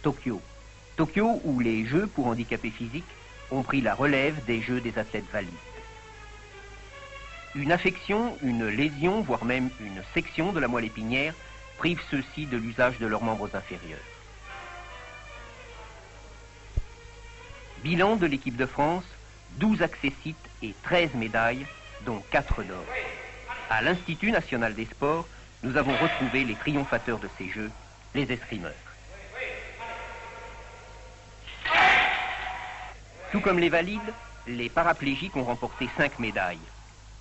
Tokyo. Tokyo où les Jeux pour handicapés physiques ont pris la relève des Jeux des athlètes valides. Une affection, une lésion, voire même une section de la moelle épinière prive ceux-ci de l'usage de leurs membres inférieurs. Bilan de l'équipe de France, 12 accessites et 13 médailles, dont 4 d'or. À l'Institut national des sports, nous avons retrouvé les triomphateurs de ces Jeux, les escrimeurs. Tout comme les valides, les paraplégiques ont remporté 5 médailles.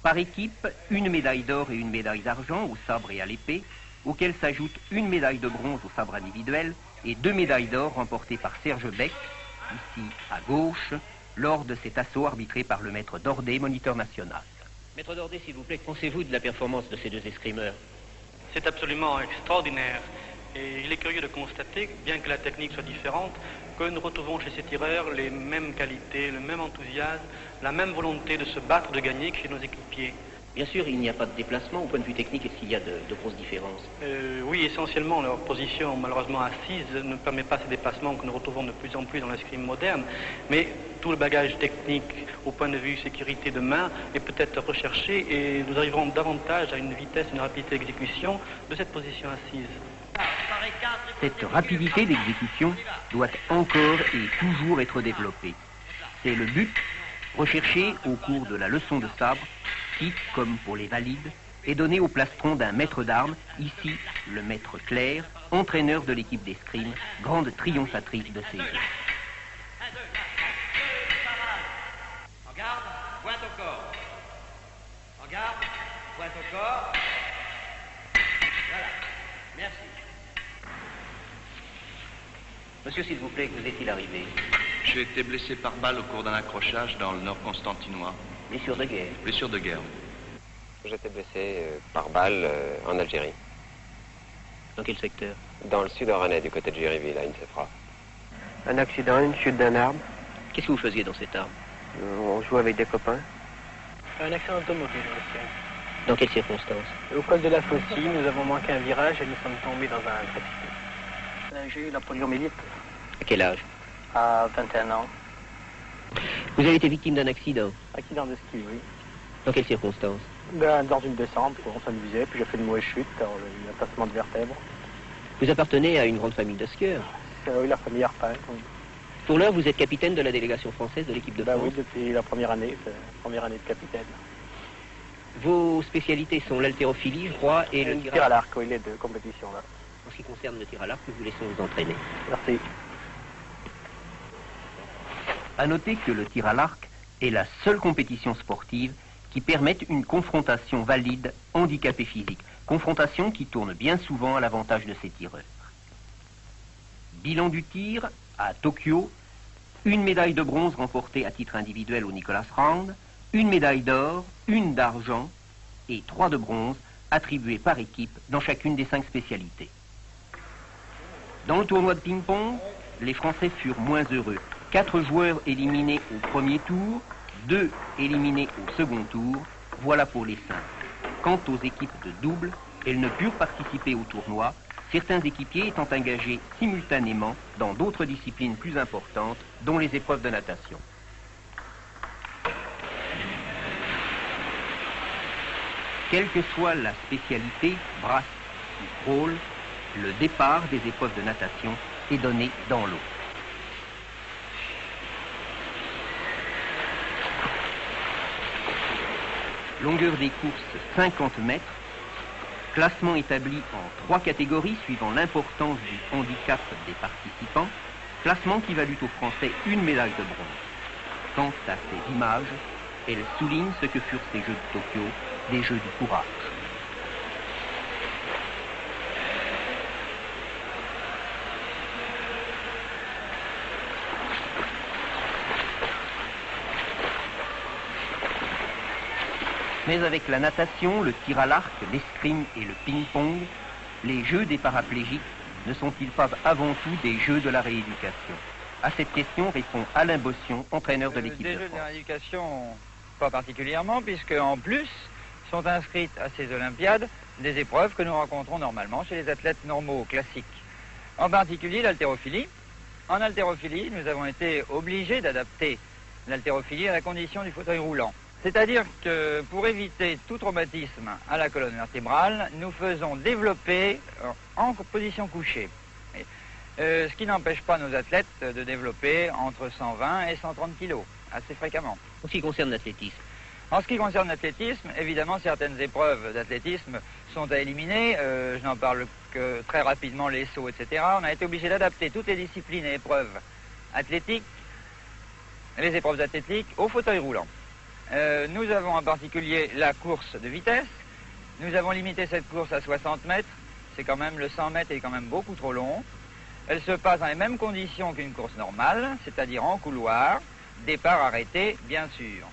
Par équipe, une médaille d'or et une médaille d'argent au sabre et à l'épée, auxquelles s'ajoute une médaille de bronze au sabre individuel et 2 médailles d'or remportées par Serge Beck, ici à gauche, lors de cet assaut arbitré par le maître Dordet, moniteur national. Maître Dordet, s'il vous plaît, que pensez-vous de la performance de ces deux escrimeurs? C'est absolument extraordinaire. Et il est curieux de constater, bien que la technique soit différente, que nous retrouvons chez ces tireurs les mêmes qualités, le même enthousiasme, la même volonté de se battre, de gagner que chez nos équipiers. Bien sûr, il n'y a pas de déplacement. Au point de vue technique, est-ce qu'il y a de grosses différences? Oui, essentiellement, leur position, malheureusement assise, ne permet pas ces déplacements que nous retrouvons de plus en plus dans l'escrime moderne. Mais tout le bagage technique, au point de vue sécurité de main, est peut-être recherché et nous arriverons davantage à une vitesse, une rapidité d'exécution de cette position assise. Cette rapidité d'exécution doit encore et toujours être développée. C'est le but recherché au cours de la leçon de sabre qui, comme pour les valides, est donné au plastron d'un maître d'armes, ici le maître Clair, entraîneur de l'équipe d'escrime, grande triomphatrice de ces Jeux. En garde, pointe au corps. En garde, pointe au corps. Voilà, merci. Monsieur, s'il vous plaît, vous est-il arrivé? J'ai été blessé par balle au cours d'un accrochage dans le nord constantinois. Blessure de guerre. Blessure de guerre. J'étais blessé par balle en Algérie. Dans quel secteur? Dans le sud oranais, du côté de Jiriville, à Insefra. Un accident, une chute d'un arbre. Qu'est-ce que vous faisiez dans cette arme? On jouait avec des copains. Un accident automobile, monsieur. Dans quelles circonstances? Au col de la Faucille, nous avons manqué un virage et nous sommes tombés dans un précipice. J'ai eu la poliomyélite. À quel âge? À 21 ans. Vous avez été victime d'un accident? Accident de ski, oui. Dans quelles circonstances? Dans une descente, on s'amusait, puis j'ai fait une mauvaise chute, alors j'ai eu un tassement de vertèbres. Vous appartenez à une grande famille de skieurs? Oui, la famille Arpin. Oui. Pour l'heure, vous êtes capitaine de la délégation française de l'équipe de France? Oui, depuis la première année, de capitaine. Vos spécialités sont l'haltérophilie, je crois, et le tir à l'arc, oui, les deux compétitions là. En ce qui concerne le tir à l'arc, nous vous laissons vous entraîner. Merci. À noter que le tir à l'arc est la seule compétition sportive qui permette une confrontation valide handicapé physique. Confrontation qui tourne bien souvent à l'avantage de ces tireurs. Bilan du tir, à Tokyo, une médaille de bronze remportée à titre individuel au Nicholas Round, une médaille d'or, une d'argent et 3 de bronze attribuées par équipe dans chacune des 5 spécialités. Dans le tournoi de ping-pong, les Français furent moins heureux. 4 joueurs éliminés au premier tour, 2 éliminés au second tour, voilà pour les 5. Quant aux équipes de double, elles ne purent participer au tournoi, certains équipiers étant engagés simultanément dans d'autres disciplines plus importantes, dont les épreuves de natation. Quelle que soit la spécialité, brasse ou crawl, le départ des épreuves de natation est donné dans l'eau. Longueur des courses 50 mètres, classement établi en 3 catégories suivant l'importance du handicap des participants, classement qui valut aux Français une médaille de bronze. Quant à ces images, elles soulignent ce que furent ces Jeux de Tokyo, des Jeux du courage. Mais avec la natation, le tir à l'arc, l'escrime et le ping-pong, les Jeux des paraplégiques ne sont-ils pas avant tout des Jeux de la rééducation? À cette question répond Alain Bossion, entraîneur de l'équipe de France. Des Jeux de la rééducation, pas particulièrement, puisque en plus sont inscrites à ces Olympiades des épreuves que nous rencontrons normalement chez les athlètes normaux, classiques. En particulier l'haltérophilie, En haltérophilie, nous avons été obligés d'adapter l'haltérophilie à la condition du fauteuil roulant. C'est-à-dire que pour éviter tout traumatisme à la colonne vertébrale, nous faisons développer en position couchée. Ce qui n'empêche pas nos athlètes de développer entre 120 et 130 kg, assez fréquemment. En ce qui concerne l'athlétisme. En ce qui concerne l'athlétisme, évidemment, certaines épreuves d'athlétisme sont à éliminer. Je n'en parle que très rapidement, les sauts, etc. On a été obligé d'adapter toutes les disciplines et épreuves athlétiques, les épreuves athlétiques, au fauteuil roulant. Nous avons en particulier la course de vitesse. Nous avons limité cette course à 60 mètres. C'est quand même, le 100 mètres est quand même beaucoup trop long. Elle se passe dans les mêmes conditions qu'une course normale, c'est-à-dire en couloir, départ arrêté, bien sûr.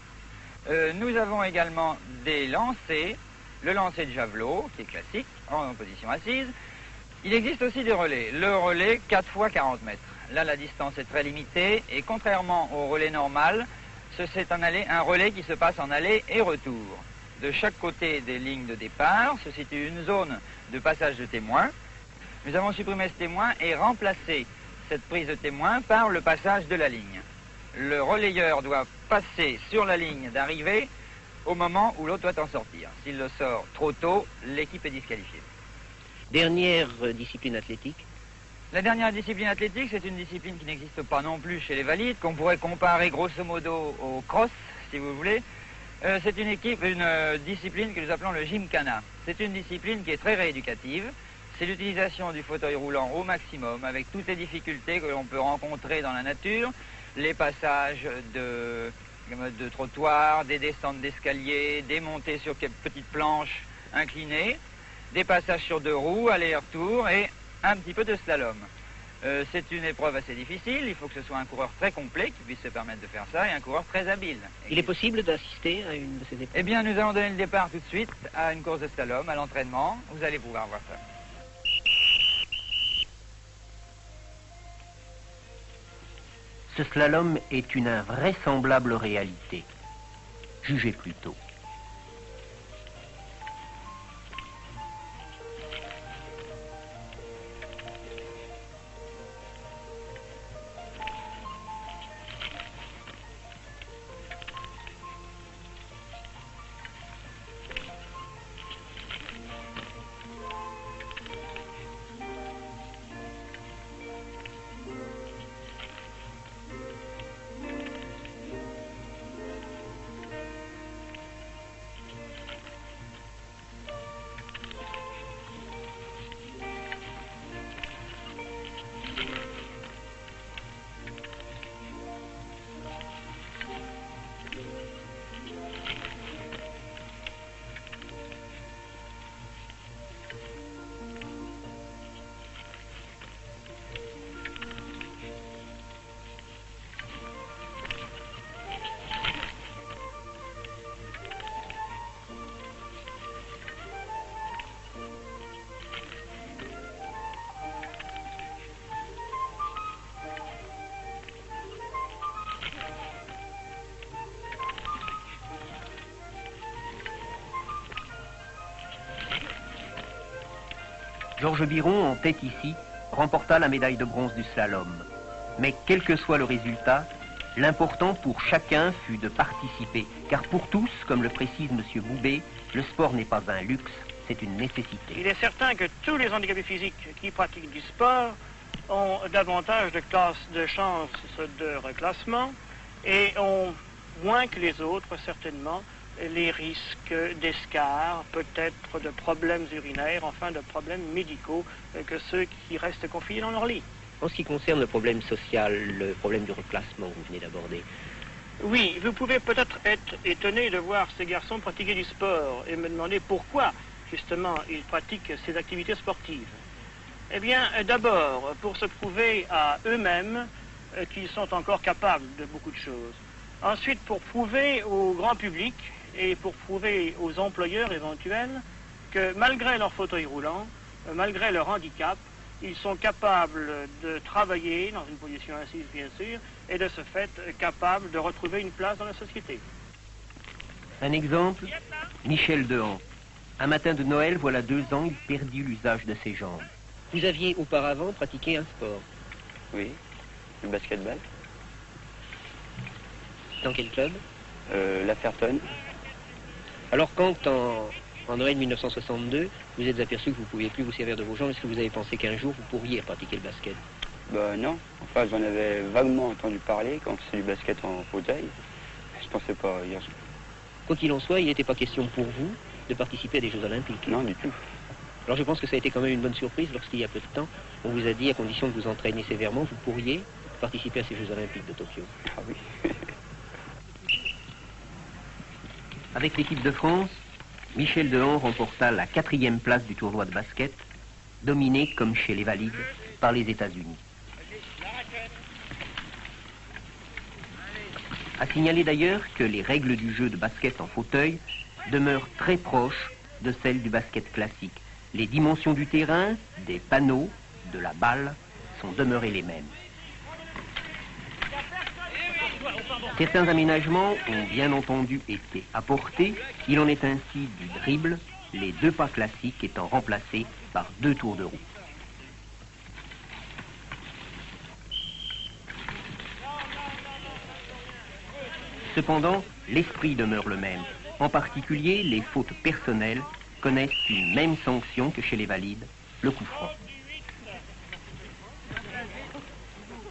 Nous avons également des lancers, le lancer de javelot, qui est classique, en position assise. Il existe aussi des relais. Le relais, 4 fois 40 mètres. Là, la distance est très limitée, et contrairement au relais normal, c'est un relais qui se passe en aller et retour. De chaque côté des lignes de départ se situe une zone de passage de témoin. Nous avons supprimé ce témoin et remplacé cette prise de témoin par le passage de la ligne. Le relayeur doit passer sur la ligne d'arrivée au moment où l'autre doit en sortir. S'il le sort trop tôt, l'équipe est disqualifiée. Dernière discipline athlétique. La dernière discipline athlétique, c'est une discipline qui n'existe pas non plus chez les valides, qu'on pourrait comparer grosso modo au cross, si vous voulez. C'est une discipline que nous appelons le gymkhana. C'est une discipline qui est très rééducative. C'est l'utilisation du fauteuil roulant au maximum, avec toutes les difficultés que l'on peut rencontrer dans la nature, les passages de trottoirs, des descentes d'escalier, des montées sur quelques petites planches inclinées, des passages sur 2 roues, aller-retour et un petit peu de slalom. C'est une épreuve assez difficile, il faut que ce soit un coureur très complet qui puisse se permettre de faire ça et un coureur très habile. Il est possible d'assister à une de ces épreuves? Eh bien, nous allons donner le départ tout de suite à une course de slalom, à l'entraînement. Vous allez pouvoir voir ça. Ce slalom est une invraisemblable réalité. Jugez plutôt. Georges Biron, en tête ici, remporta la médaille de bronze du slalom. Mais quel que soit le résultat, l'important pour chacun fut de participer. Car pour tous, comme le précise M. Boubé, le sport n'est pas un luxe, c'est une nécessité. Il est certain que tous les handicapés physiques qui pratiquent du sport ont davantage de chances de reclassement et ont moins que les autres, certainement, les risques d'escarres, peut-être de problèmes urinaires, enfin de problèmes médicaux que ceux qui restent confinés dans leur lit. En ce qui concerne le problème social, le problème du reclassement que vous venez d'aborder. Oui, vous pouvez peut-être être étonné de voir ces garçons pratiquer du sport et me demander pourquoi, justement, ils pratiquent ces activités sportives. Eh bien, d'abord, pour se prouver à eux-mêmes qu'ils sont encore capables de beaucoup de choses. Ensuite, pour prouver au grand public et pour prouver aux employeurs éventuels que malgré leur fauteuil roulant, malgré leur handicap, ils sont capables de travailler dans une position assise, bien sûr, et de ce fait capables de retrouver une place dans la société. Un exemple, Michel Dehan. Un matin de Noël, voilà 2 ans, il perdit l'usage de ses jambes. Vous aviez auparavant pratiqué un sport? Oui. du basketball. Dans quel club? La Ferton. Alors quand, en Noël 1962, vous êtes aperçu que vous ne pouviez plus vous servir de vos jambes, est-ce que vous avez pensé qu'un jour vous pourriez pratiquer le basket? Bah non, enfin j'en avais vaguement entendu parler quand c'est du basket en fauteuil. Je pensais pas y jouer. Quoi qu'il en soit, il n'était pas question pour vous de participer à des Jeux Olympiques. Non, du tout. Alors je pense que ça a été quand même une bonne surprise lorsqu'il y a peu de temps, on vous a dit, à condition de vous entraîner sévèrement, vous pourriez participer à ces Jeux Olympiques de Tokyo. Ah oui. Avec l'équipe de France, Michel Dehan remporta la 4e place du tournoi de basket, dominé, comme chez les valides, par les États-Unis. À signaler d'ailleurs que les règles du jeu de basket en fauteuil demeurent très proches de celles du basket classique. Les dimensions du terrain, des panneaux, de la balle sont demeurées les mêmes. Certains aménagements ont bien entendu été apportés. Il en est ainsi du dribble, les 2 pas classiques étant remplacés par 2 tours de roue. Cependant, l'esprit demeure le même. En particulier, les fautes personnelles connaissent une même sanction que chez les valides, le coup franc.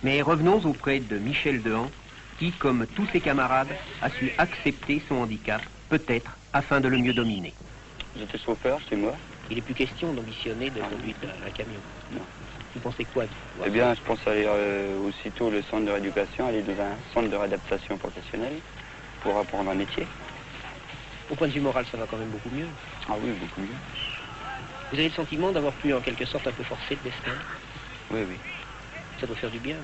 Mais revenons auprès de Michel Dehan, qui, comme tous ses camarades, a su accepter son handicap, peut-être afin de le mieux dominer. J'étais chauffeur chez moi. Il n'est plus question d'ambitionner de conduire un camion. Non. Vous pensez quoi? Eh bien, je pense aller aussitôt au centre de rééducation, aller dans un centre de réadaptation professionnelle pour apprendre un métier. Au point de vue moral, ça va quand même beaucoup mieux. Ah oui, beaucoup mieux. Vous avez le sentiment d'avoir pu en quelque sorte un peu forcer le destin? Oui, oui. Ça doit faire du bien, non?